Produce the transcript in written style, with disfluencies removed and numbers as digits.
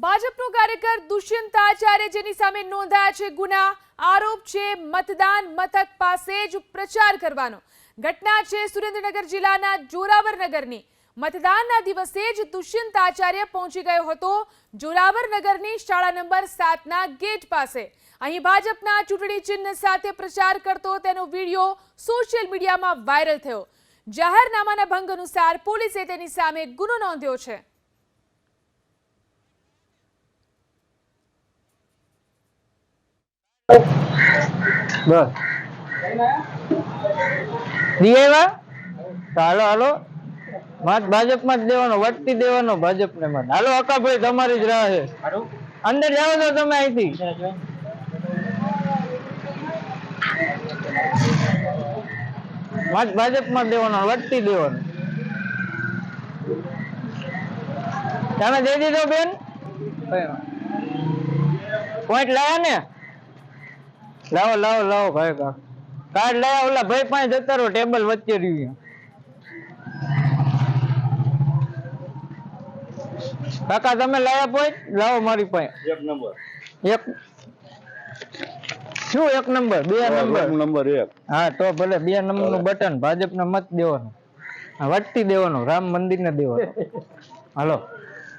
ભાજપનો કાર્યકર દુષ્યંત આચાર્ય જેની સામે નોંધાયા છે ગુના. આરોપ છે મતદાન મથક પાસે જ પ્રચાર કરવાનો. ઘટના છે સુરેન્દ્રનગર જિલ્લાના જોરાવરનગરની. મતદાનના દિવસે જ દુષ્યંત આચાર્ય પહોંચી ગયો હતો જોરાવરનગરની શાળા નંબર 7ના ગેટ પાસે. અહીં ભાજપના ચૂંટણી ચિહ્ન સાથે પ્રચાર કરતો તેનો વિડીયો સોશિયલ મીડિયામાં વાયરલ થયો. જાહેરનામાના ભંગ અનુસાર પોલીસે તેની સામે ગુનો નોંધ્યો છે. બસ દિયેવા હાલો હાલો મત ભાજપમાં જ દેવાનો, વટતી દેવાનો ભાજપને મત. હાલો અકાભાઈ તમારી જ રાહ છે. અંદર જાઓ તો તમે અહીંથી મત ભાજપમાં દેવાનો, વટતી દેવાનો. તમે દઈ દીધો બેન? પોઈન્ટ લાયા ને? લાવો લાવો લાવો ભાઈ કા કાર્ડ લાયા. ઓલા ભાઈ પાસે જતા રહો, ટેબલ વચ્ચે રહ્યું. કાકા તમે લાયા પોઈન્ટ? લાવો મારી પાસે. એક નંબર. એક શું એક નંબર? બે નંબર. નંબર એક. હા તો ભલે 2 નંબરનું બટન. ભાજપને મત દેવાનો, વટતી દેવાનો, રામ મંદિરને દેવાનો. હાલો.